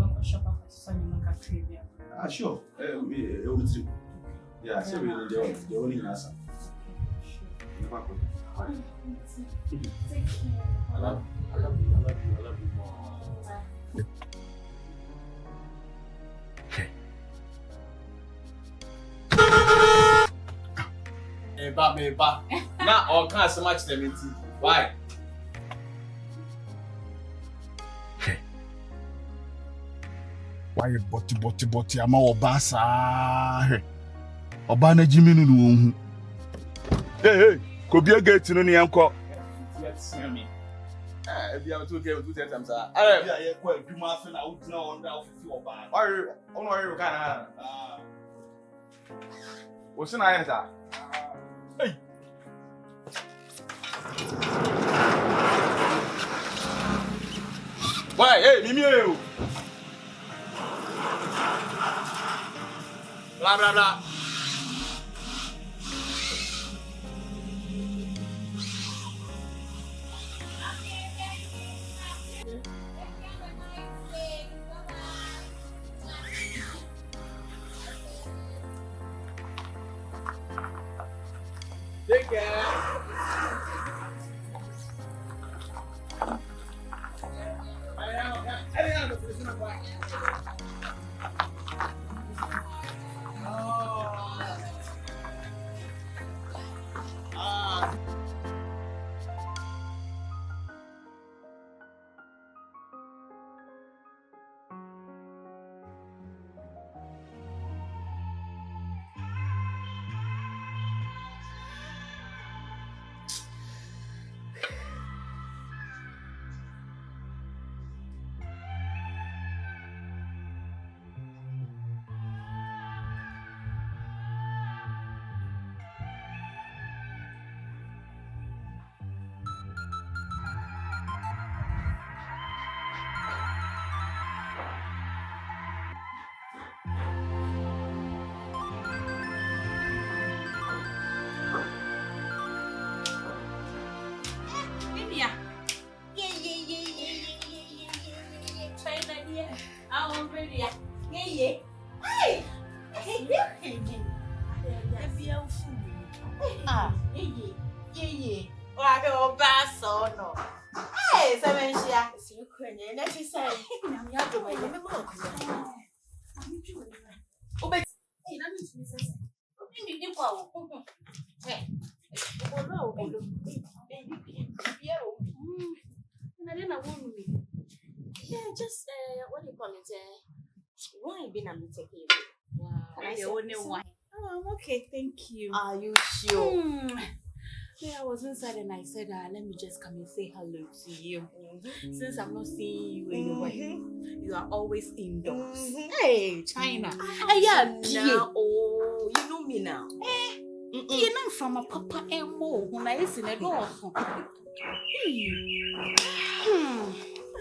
over shop after Sunny Macatria. Sure. Yeah, so we're the only answer. Take care. I love you more. Me ba. Now all can't so much them into. Why? Why boti ama obasa. Obana Jimmy no. Hey, could be a gate no nyanko. Yes, Nyame. If you have two times, yeah, quite do my friend out now on that for bad. or you can. What's in answer? Hey. Why? Hey, Mimi. Blah blah blah. Take care. Just what do you call it? Wine been I'm taking. Wow. Oh, I'm okay, thank you. Are you sure? Yeah, I was inside and I said, let me just come and say hello to you. Since I'm not seeing you anywhere, you are always indoors. Hey, China. Yeah, oh, you know me now. You know from a papa and more when I listen at all.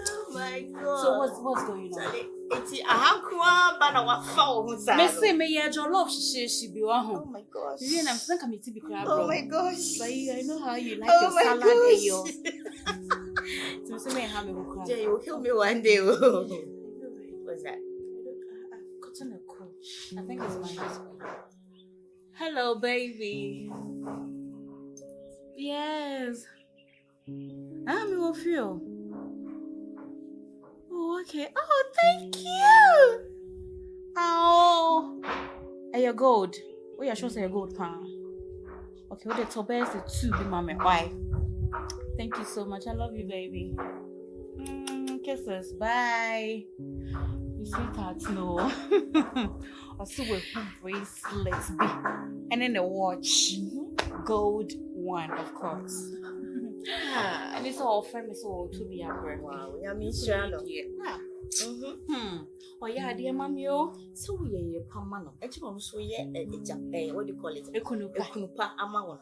Oh my God. So what's going on? It's a handcrab and our foul. Messi, may your love she be one home. Oh my gosh. You and I'm still coming to be crab. Oh my gosh. But I know how you like your salad and your. So say me have me cry. Jay, you'll kill me one day. What's that? I've gotten a call. I think it's my husband. Hello, baby. Yes. I'm your feel. Oh, okay. Oh, thank you. Oh. Are you gold? Oh, yeah, sure, say your gold pan. Okay, well, the top is the two, be mommy. Why? Thank you so much. I love you, baby. Kisses. Bye. You sweetheart, no. I still wear bracelets, and then the watch, gold one, of course. And it's all famous, all to be a brand. Wow, I mean, sure. Oh yeah, dear mommy. So we are permanent. Actually, also yeah, what do you call it? A kunupa amount.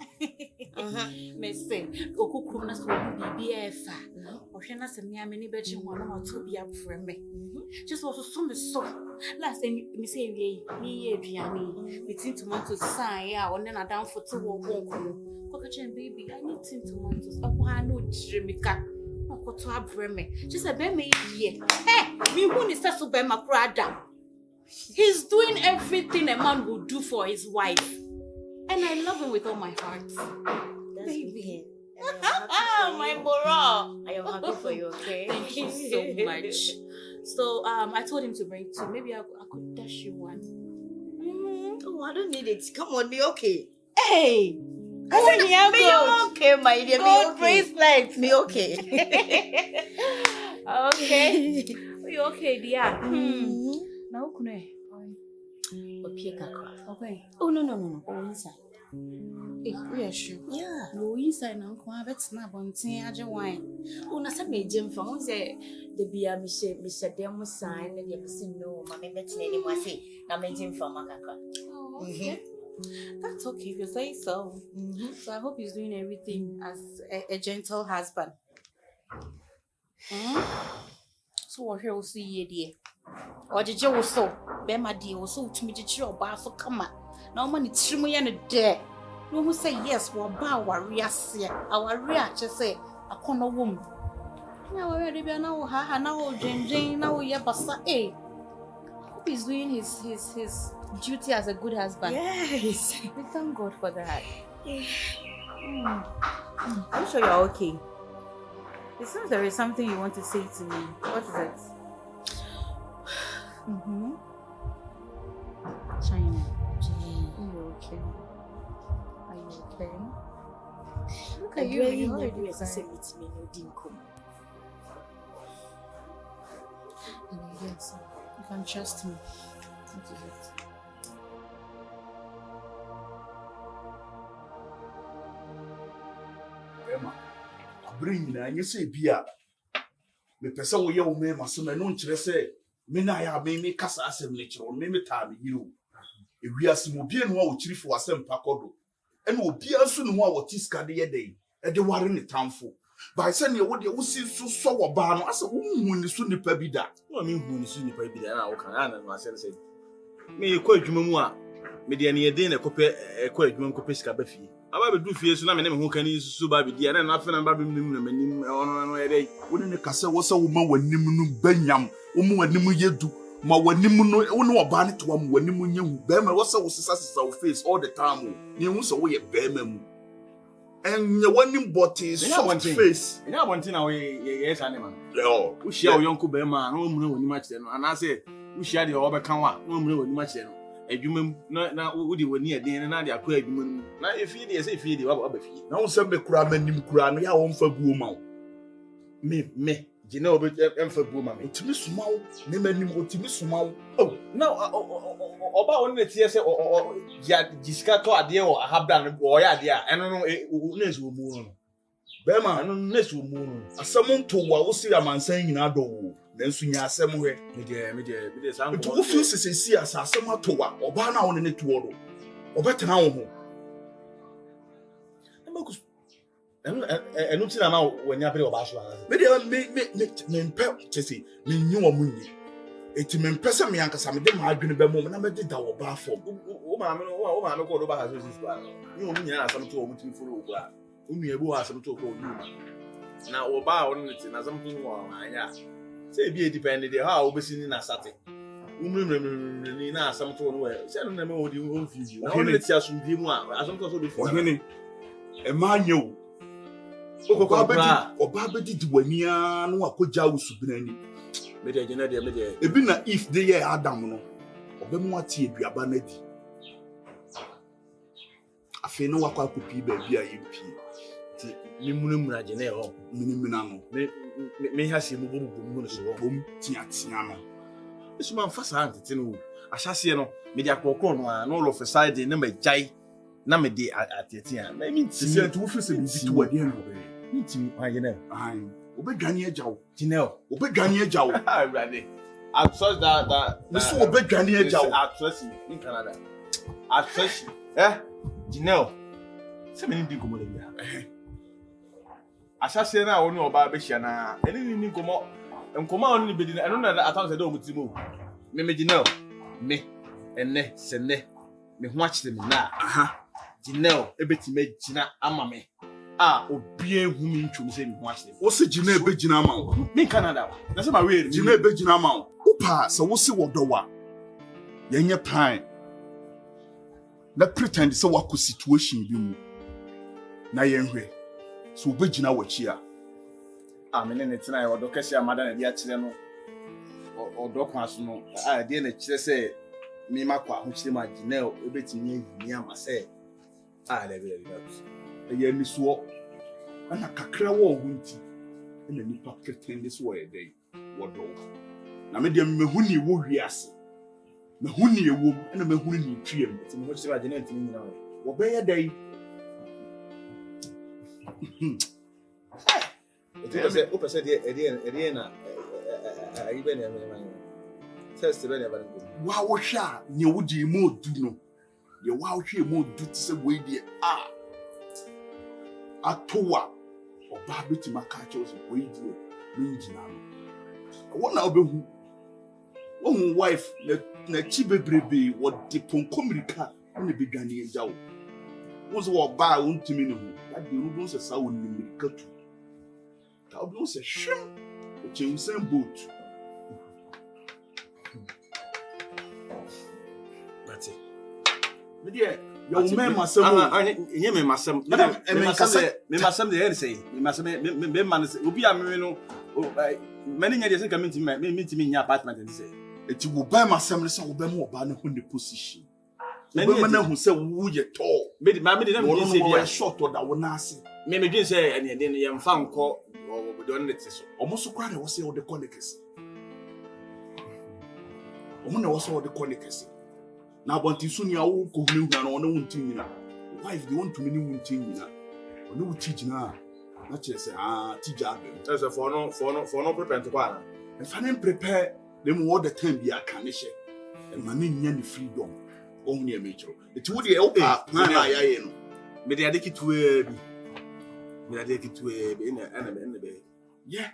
Mister, Okukuna so BBF. Or she has a Nyame bedroom one or two be up for me. Just also some so. Last time me say me Adriani, between tomatoes sign yeah, and then I down for 2 or 1. Baby, I need tomatoes. I want no Jimika. to Abrewamafia. She said, "Bema here. Hey, me who is so Bema Prada. He's doing everything a man would do for his wife, and I love him with all my heart, baby." My Bora. I am happy for you, okay? Thank you so much. So I told him to bring two. Maybe I could dash you one. Oh, I don't need it. Come on, be okay. Hey. I said, be okay, my dear. Be Gold okay. bracelet. Be okay. Okay. Are you okay, dear? Now, okay. Oh, no. Oh, inside. Hey, we are sure. Yeah. No, inside now. Come on, let's snap on tea. I just wine. Oh, na sa me gym from say the bia me demo sign and you say no, my better anymore say na me gym from akaka. Oh, okay. That's okay if you say so. So I hope he's doing everything as a gentle husband. So we're here also ye dear. Or did you also? Bema dear also to me to your bar so come on. No money trimu yan there. No who say yes, we'll bow our reas our rea just say a corner woman. Now already be now ha now Jane now yeah basa eh. Hope he's doing his duty as a good husband. Yes. We thank God for that. I'm sure you're okay. It seems there is something you want to say to me. What is it? China. Are you okay? Are you okay? Look at you. Really You're already never say crying. meet me no dinkum. Yes, you can trust me. What is it? Emma, bring na you say bia. Me pesa wo ye wo me maso me no nkyere say me na ya me kasa asem ne kyero me ta me yiro. Ewiase mo bia no a wo kyiri fo asem pakodo. Ene obi anso ne ho a wo tiska de ye den. E de ware ne tamfo. Ba se ne wo de wo si so wo ba no ase wo hu ne so nipa bi da. Wo me hu ne so nipa bi da na wo kan na no ase say. Me ko adwuma mu a me de ne ye den na kopɛ ko adwuma kopɛ sika ba fie. Aba be du fie so na me ne me ho kan ni so ba bi dia na na afa na ba bi nim na manim ono ye dey. Wo ne kasa wo se wo ma wanim no banyam. Wo mu wanim yedu. Ma wanim no wo ne oba ne to wa mu wanim nyehu. Be ma wo se wo sisa wo face all the time. Ni hu se wo ye be ma mu. And your one body soft face. You know one thing now yes animal. Oh, we share your uncle Bema, no more when you match them. And I say, we share the over canwa, no more when you match them. A human now would you near the end and I acquired human. Now if you say feed the other feed. Now some be cramming him cram, ya on for boom. Me, Ginel, but I'm for boom. To me small, name him to me small. Oh, no, about one that yes or Giscato idea or I have done boy idea. I don't know who will move. Bema, I don't know who moon. as someone to what will see a man saying in our door, then soon ya somewhere. Me, To who feels to see us as some to what or ban on in it to or better now. And don't see now when you play about me pet to see me knew a moon. It mean person me uncle some them had been a moment. I did our bar for. Woman, no call over has this plan. You mean some to a full of Umu has some to call you. Now, Oba on it and something more. Say, be dependent how we seen in a satin. Umina some to where. Send them all you won't feel you. Only it's just with him. As I'm also before. A man you. Or Baba did when you know a good job subnani. Media, It been if they are Adam, or Bemuati be a banadi. I feel no one could be baby. Limunum Ginel, Minimano. May has him boom, Tiano. This man fast hand, I shall see no media cocon, and all of a side, the number jay, Namedy at the tea. I mean, to see two facilities to a dear way. Meeting, I know. I'm Obegania Jow. Ginel, Obegania Jow. I'm ready. I trust that the so Obegania Jow. I trust you in Canada. I trust you. Eh? Ginel. So many people come over. I shall say now only about Bishana. Anything come out and come out only be. I don't know that I thought I don't move. Me Ginel. Me and ne send ne. Me watch them now. Ginel, a bit made Gina Amame. obie hu me ntwum se me ho asem wo se Ginel be Ginel ma wo me Canada na se ma we Ginel be Ginel ma wo upa se wo se wodowa yenye plan na pretend se wako situation bi mu na yenhwe so wo be Ginel wachi a me ne tena odo kese amada na dia kire no odo kwa so no de na kire se me makwa ho kire ma Ginel ebetimi ahini ama se le be eye ni so ana kakra wo ho nti na nipa pretend se wo yedey wodo na me de mehuni wo wiase mehuni ewom na mehuni ni twiem ti mo kire ma Ginel ntimi nyina wo be yedey o pese de na ayi be na me test be na ba ko wa wo hwa nye wo di mo du no ye wa wo hwe mo du ti se we di atowa oba betima ka che so we di ni ngina no wo na obehu wo hu wife na chi bebrebe wo di ponkomirika na be dwane eja wo so wo ba wo ntimi ne hu ya de rubu se sa wo ni mirika tu ta obi se hwem o che usen boat that's it me dia ya wo me masem nye me masem me masem de here say me masem me man say obi a me no many nya de say come ntimi nya apartment and say eti wo ba masem ne say wo ba mo ba ne ho ne position many man hu say wo ye to me de na me say dia short or wo na ase me dwen say ene de ye mfa nko wo de on net so omo so kwa na wo say wo de connect omo na wo say wo de connect na bonti suni awu ko hunu na no wontin nyina wife they want to mini wontin nyina ono wuti gina na che say tija abem say for no prepare to kwa and fanen prepare them all the time bi aka ne hye and man nya ni freedom ohun ye mechro eti wo de e opa na ya ye no me de adeki tuwe bi na be yeah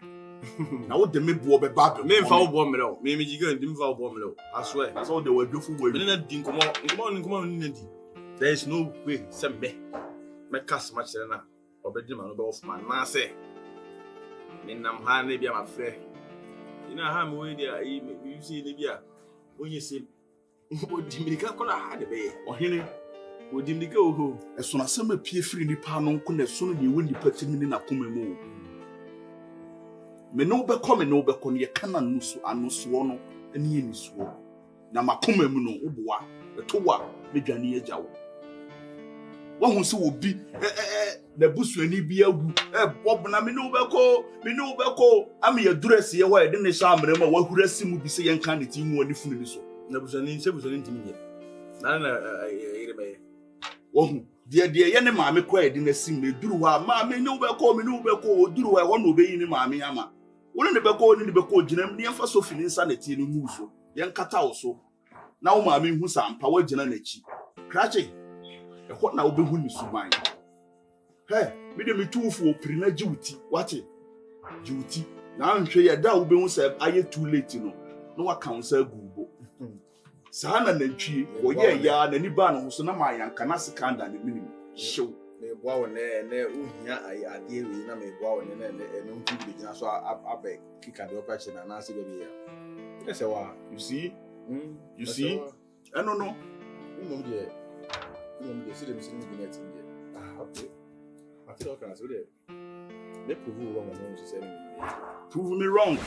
na wo de me bo be babel me mfa wo bo mre o me jiga ndi mfa wo bo mre o I swear that's all the way do fu we me na di nkomo ni di there is no way say me cast match na obedi ma no be off man na say me nam ha na bia ma frɛ ina ha me we dia you see ne bia onye se odi mirika kola ha de be ohene odi mirika oho eso na sama pie free nipa no nko na so no ye woni patimi ni na koma mu me no be come no be ko ne kana no so anoso no ani ye nisuo na makoma mu no oboa etowa medwane agya wo hu se obi na busuani bi agu bob na me no be ko am ye dress ye wa de ne sha amre ma wa hurasi mu bi se ye nka ne ti nwu ani funu ni so na busuani ntimi ye na ire be hu de ye ne maame kwa edi na sim me duru wa maame ne wo be ko duru wa ho no be yi ne maame ama wo ne be ko gina ne yemfa so fini nsa na ti ne mu so ye nkata wo so na wo maame hu sampa wa gina na chi krache e ho na wo be hu ni suban me de me tufu opiri na jiwuti wache jiwuti na nhwe ye da wo be hu say aye too late no no wa kan sa gubo sana na ntwie wo ye ya na ni ba no so na ma yanka na sekanda ne minim hyew me boa wo ne uhia ade wi na me boa wo ne ntu bi gina so abe kika de operation na na se be ya yes wa you see I don't know no see them sitting in net in there okay I feel okay so there they prove you wrong and say prove me wrong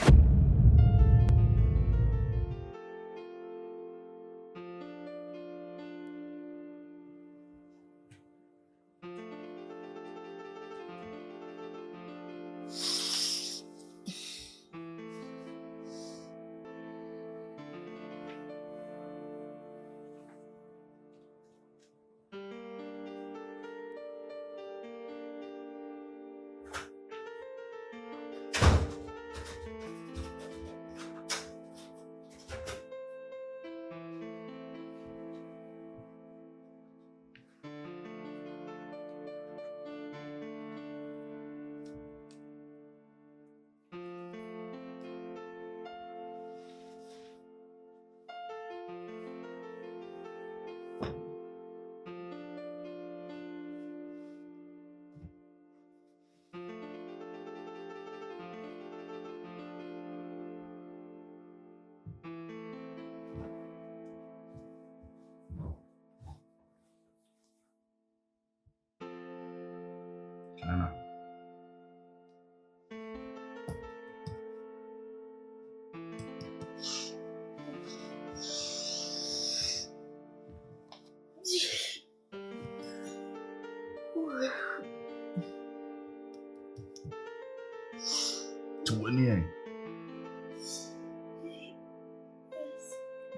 to wani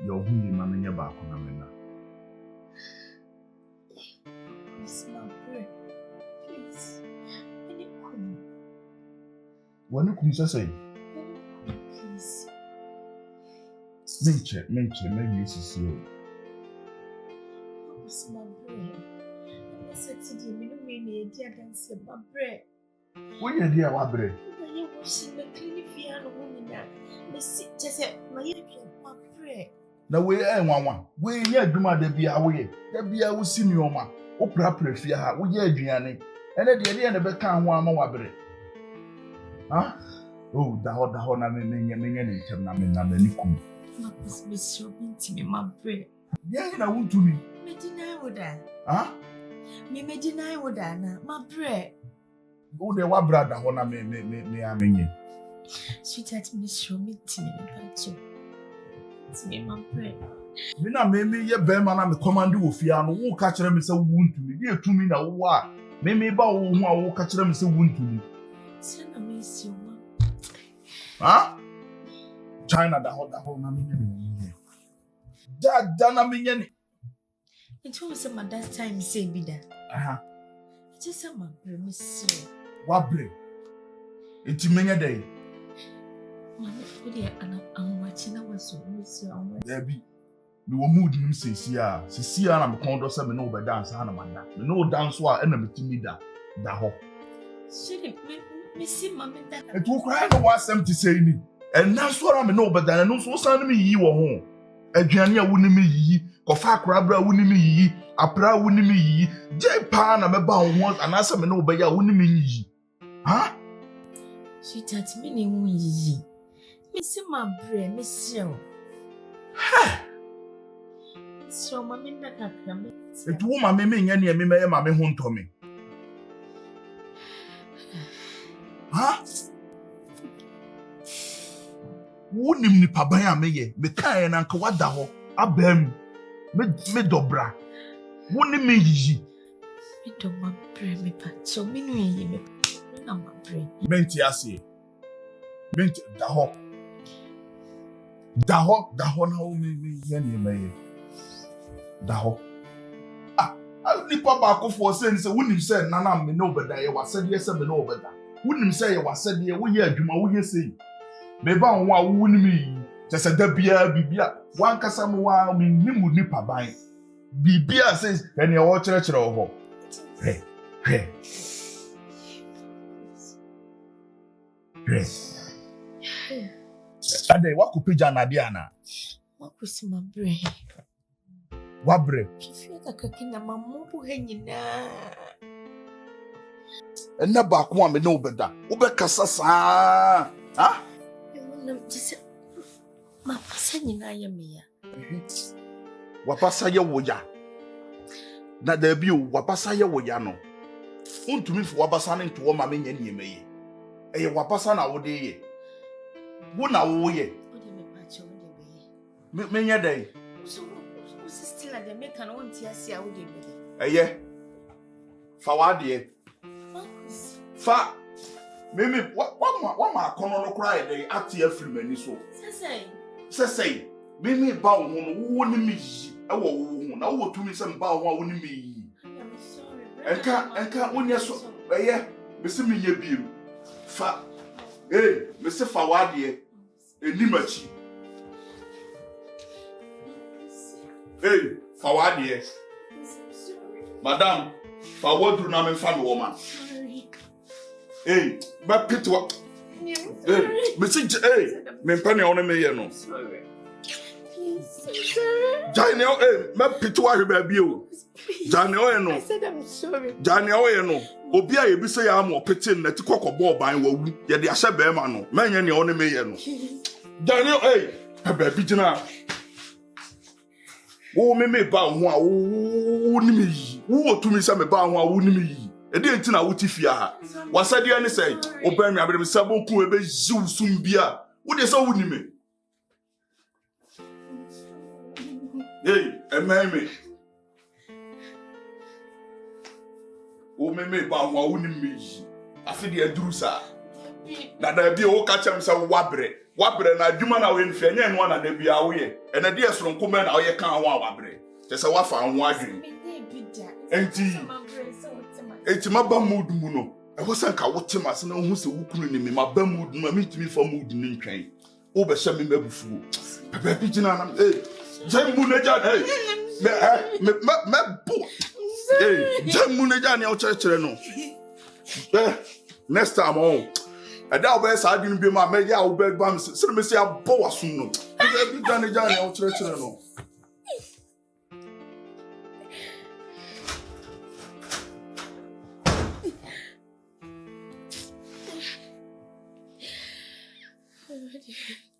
your who you mamma back on Amina. It's my prayer. Please. When you come say, Please. Menche, maybe you see you. It's my prayer. I said to you, you know me, dear dance, my prayer. When you dear Wabre, I was in the clinic here, and a woman now. Miss just said, my prayer. now we ain't one. We ain't Duma de be away. There be a see me on my opera prefia, we are Gianni, and at the end of the can one more Wabre. Huh? Oh, the hot me and Nikum. Miss Robin to me, my prayer. Yeah, I want to me. Me deny what that. Huh? Me deny what that, my prayer. Oh, the one brother, Hona me, I mean. Sweetheart, Miss Robin to me, but you. It's me, my prayer. Mina me ye beman am command you fear no wo catch them say wound to me. Dey to me na wo a. Me ba wo hu a wo catch them say wound to me. Say na me see you. Huh? China da ho na me nye. Da na me nye ni. It was some that time say be that. Just some miss you. Wabre. Enti me nye dey. Mama, I'm watching. I was so miss you. There be. Me wo mood nim sisi a na me kon do say me no be dance ha na manda. Me no dance wa e na me timi da ho. Shit, me see mama that. Et wo cry no wa sem ti say ni. And na so ra me no be dan no so san me yi wo ho. Aduane a woni me yi, kofa akra bra woni me yi, apra woni me yi. Je pa na me ba ho anasa me no be ya woni me yi. Ha? Shit, at me ni hu yi. Me see my brain, me see you. Ha! So mama that kakra me. Et wo ma me nya ne me ma me ho nto me. Ha? Wonim ni paban a meye me kan na nka wada ho abam me dobra wonim me yiyi Me do my brain me pa so me no yi me na my brain menti ase menti da ho na wo me ye ne meye da ho ni papa ko for say wonim say nana me no beda ye wasade say me no beda wonim say ye wasade ye wo ye adwuma wo ye sei me ba won a wo ni mi se da bibia wan kasa mo wa mi nimu nipa ban bibia says ene wo kire wo he ade wa kupija na dia na wa kusi my brain wabre kifi kakina mamu bu henyina ena ba ko me no beda wo be kasa saa ha just ma pasa nyina ya me ya wapasa ye wo ya na da bi o wapasa ye wo ya no untumi fu wapasa ne nto ma me nya ne ye eye wapasa na wo de ye wo na wo ye o de me pa che o de be me nya dai so still at the make an on tia sia o de be eye fa wa de fa mimi wa ma kono no cry dey ati afri mani so say mimi ba wo no wo ni mi yi e wo wo na wo tumi se mba wo a wo ni mi yi enka wonya so eye me se mi nya biem fa me se fa wa de eni machi fa wa de madam fa wodru na me fa me wo ma but pitwa. Me penny on me no. Ginel, me pitwa baby o. Ginel no. I said I'm sorry. Ginel no. Obi a ye bi say am opetin na ti kokobọ ban wawu. Ye de ahye be ma no. Manya ne on me ye no. Ginel, baby gina. Wo me ba ho a wo ni me yi. Wo otumi say me ba ho a wo ni me yi. Edi enti na wuti fia ha wasade ani say oban mi abere sabo ku ebe jiw sum bia wo de so wuni me ememe o me ba ho wuni me afi de aduru sa Na da bi o ka chem se wabre na adwuma na we nfe nya eno na da bi a wo ye ena de esronko me na wo ye kan ho a wabre te se wafa anwo adwen enti maba mood mu no e ho sanka wo tema se na hu se wukunu ni me maba mood no me timi fa mood ni ntwen wo be hye me mabufuo baba bi gina na jamu na ja me bo jamu na ja ne o kire no next time on ada obey sa adwin bi ma me ya obey bam se me se abo wasun no bi gane jane o kire no Oh,